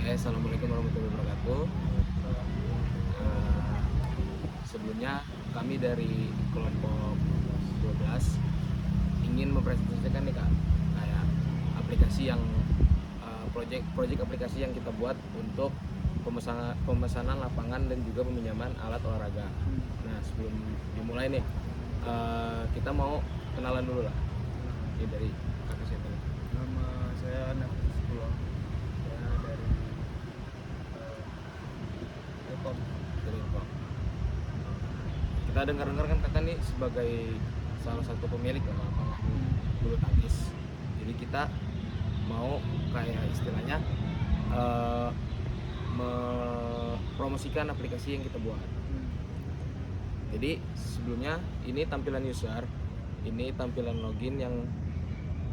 Assalamualaikum warahmatullahi wabarakatuh. Eh, Sebelumnya kami dari kelompok 12 ingin mempresentasikan nih Kak, kayak aplikasi yang proyek aplikasi yang kita buat untuk pemesanan lapangan dan juga peminjaman alat olahraga. Nah, sebelum dimulai nih, kita mau kenalan dulu lah. Ini dari kakak siapa nih? Nama saya Nafis Pulau. Saya dari Telkom. Dari Info. Kita dengar-dengar kan kakak nih sebagai salah satu pemilik lapangan bulu tangkis. Jadi kita mau kayak istilahnya mempromosikan aplikasi yang kita buat. Jadi sebelumnya ini tampilan user, ini tampilan login yang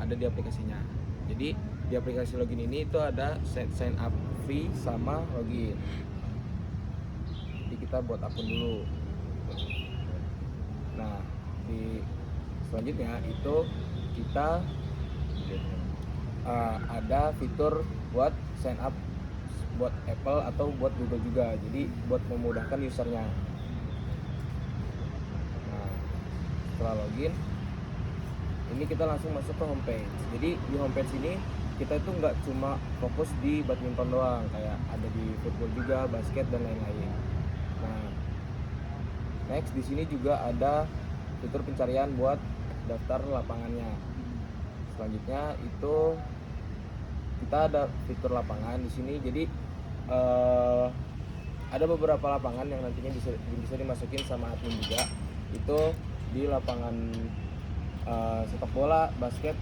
ada di aplikasinya. Jadi di aplikasi login ini itu ada sign up free sama login. Jadi kita buat akun dulu. Nah, di selanjutnya itu kita ada fitur buat sign up buat Apple atau buat Google juga. Jadi buat memudahkan usernya. Nah, setelah login ini kita langsung masuk ke homepage. Jadi di homepage ini kita itu nggak cuma fokus di badminton doang, kayak ada di football juga, basket dan lain-lain. Nah, next di sini juga ada fitur pencarian buat daftar lapangannya. Selanjutnya itu kita ada fitur lapangan di sini. Jadi ada beberapa lapangan yang nantinya bisa dimasukin sama admin juga. Itu di lapangan sepak bola, basket,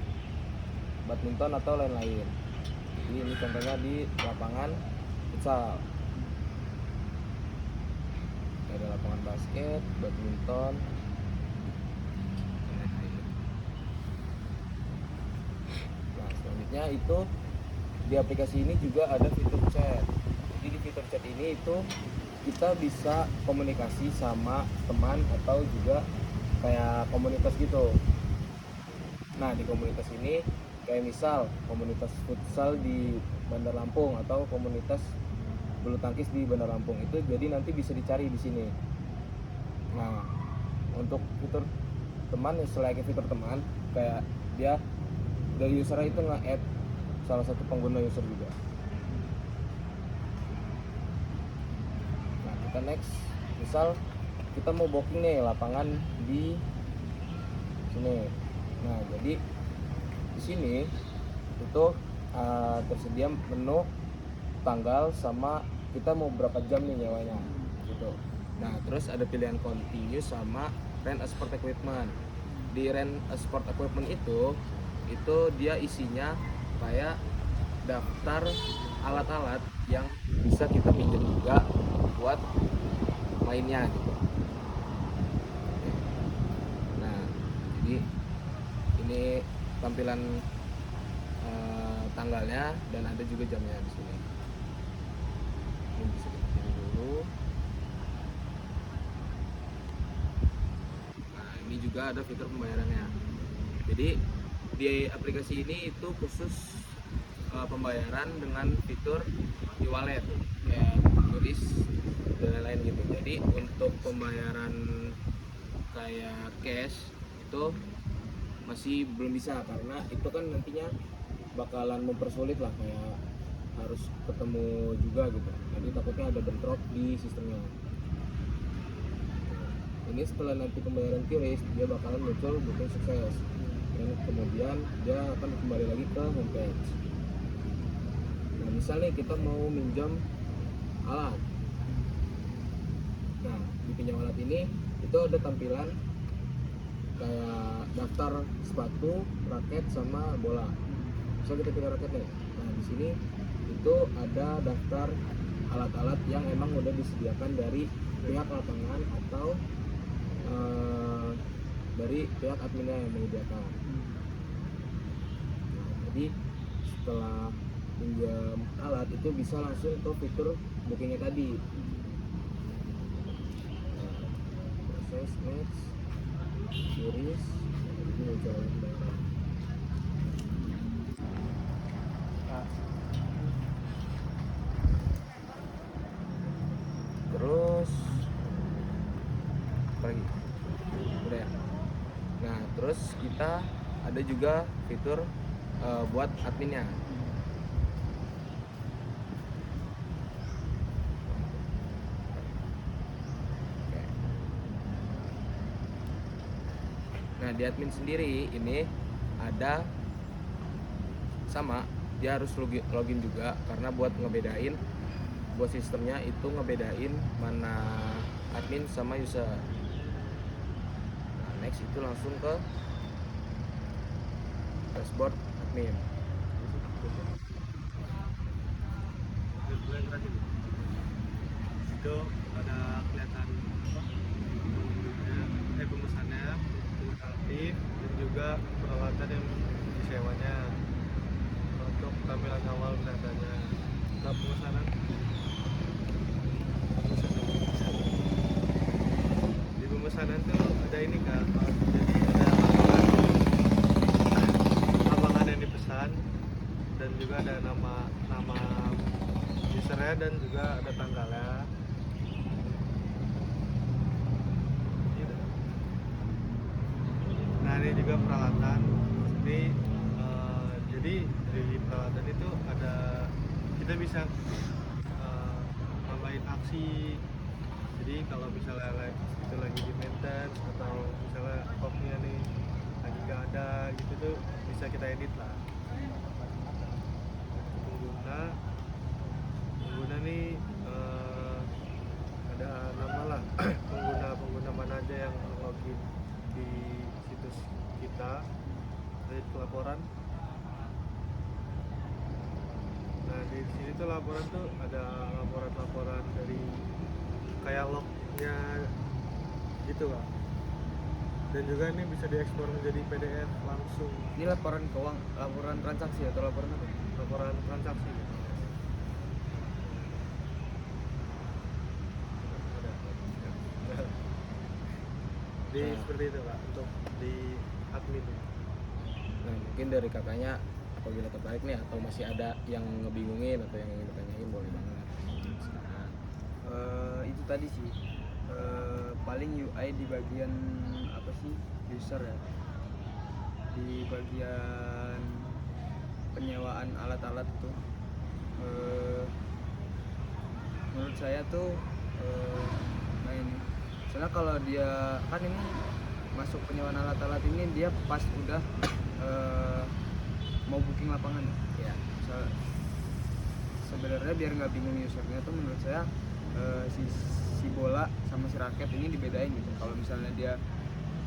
badminton atau lain-lain. Jadi ini contohnya di lapangan futsal. Ada lapangan basket, badminton, dan lain-lain. Nah, selanjutnya itu di aplikasi ini juga ada fitur chat. Jadi di fitur chat ini itu kita bisa komunikasi sama teman atau juga kayak komunitas gitu. Nah, di komunitas ini kayak misal komunitas futsal di Bandar Lampung atau komunitas bulu tangkis di Bandar Lampung, itu jadi nanti bisa dicari di sini. Nah, untuk fitur teman, selain fitur teman, kayak dia dari user itu nge-add salah satu pengguna user juga. Nah, kita next, misal kita mau booking nih lapangan di sini. Nah, jadi di sini itu tersedia menu, tanggal, sama kita mau berapa jam nih nyewanya gitu. Nah, terus ada pilihan continue sama rent a sport equipment. Di rent a sport equipment itu dia isinya kayak daftar alat-alat yang bisa kita pinjam juga buat mainnya gitu. Nah, jadi ini tampilan tanggalnya dan ada juga jamnya di sini. Ini bisa kita pilih dulu. Nah, ini juga ada fitur pembayarannya. Jadi di aplikasi ini itu khusus pembayaran dengan fitur e-wallet kayak turis dan lain-lain gitu. Jadi untuk pembayaran kayak cash itu masih belum bisa, karena itu kan nantinya bakalan mempersulit lah, kayak harus ketemu juga gitu. Jadi takutnya ada bentrok di sistemnya. Ini setelah nanti pembayaran QRIS, dia bakalan muncul booking sukses, dan kemudian dia akan kembali lagi ke homepage. Nah, misalnya kita mau minjam alat. Nah, di pinjam alat ini itu ada tampilan kayak daftar sepatu, raket, sama bola. Bisa kita pilih raketnya. Nah, di sini itu ada daftar alat-alat yang emang udah disediakan dari pihak lapangan atau dari pihak adminnya yang menyediakan. Nah, jadi setelah pinjam alat itu bisa langsung ke fitur bookingnya tadi. Nah, proses next, QRIS, ini muncul pembayaran. terus kita ada juga fitur buat adminnya. Oke. Nah di admin sendiri ini ada sama, dia harus login juga karena buat ngebedain, buat sistemnya itu ngebedain mana admin sama user. Nah, next itu langsung ke dashboard admin. Itu ada kelihatan pemesannya, aktif, dan juga peralatan yang disewanya untuk tampilan awal datanya. Nah, pemesanan di pemesanan tuh ada ini kan, jadi ada lapangan yang dipesan dan juga ada nama usernya dan juga ada tanggalnya. Nah ini juga peralatan. Jadi dari peralatan itu ada, kita bisa nambahin aksi. Jadi kalau misalnya itu lagi di maintenance atau misalnya kopnya nih lagi gak ada gitu tuh bisa kita edit lah. Pengguna nih ada nama lah pengguna mana aja yang login di situs kita, dari laporan. Nah di sini tuh laporan tuh ada laporan dari kayak lognya gitu lah, dan juga ini bisa diekspor menjadi PDF langsung. Ini laporan laporan transaksi atau laporan apa? Laporan transaksi. Di seperti itu Pak untuk di admin. Nah mungkin dari kakaknya apabila tertarik nih atau masih ada yang ngebingungin atau yang ingin ditanyain boleh banget. Silakan. Itu tadi sih paling UI di bagian apa sih, user ya, di bagian penyewaan alat-alat tuh menurut saya tuh nah ini soalnya kalau dia kan ini masuk penyewaan alat-alat ini dia pas udah mau booking lapangan ya. Sebenarnya biar nggak bingung usernya tuh menurut saya si bola sama si raket ini dibedain gitu. Kalau misalnya dia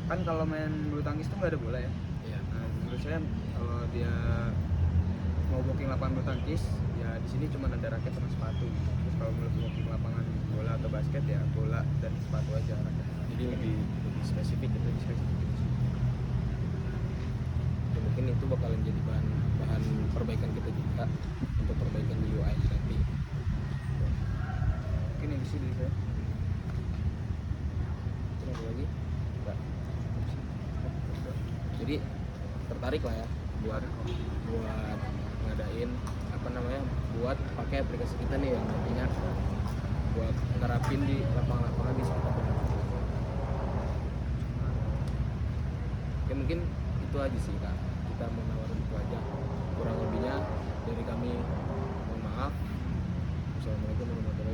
kan kalau main bulu tangkis tuh nggak ada bola ya. Iya. Nah, menurut saya kalau dia mau booking lapangan bulu tangkis ya di sini cuma ada raket sama sepatu gitu. Terus kalau mau booking lapangan bola atau basket ya bola dan sepatu aja raket. Jadi lebih spesifik gitu. Ya, mungkin itu bakalan jadi bahan perbaikan kita juga untuk perbaikan di UI nanti. Mungkin yang sih dari saya. Mungkin ada lagi? Enggak. Jadi tertarik lah ya buat ngadain apa namanya, buat pakai aplikasi kita nih yang nantinya buat nerapin di lapangan-lapangan di sekitar kita. Oke, mungkin itu aja sih Kak, kita mau nawarin itu aja, kurang lebihnya dari kami mohon maaf. Assalamualaikum warahmatullahi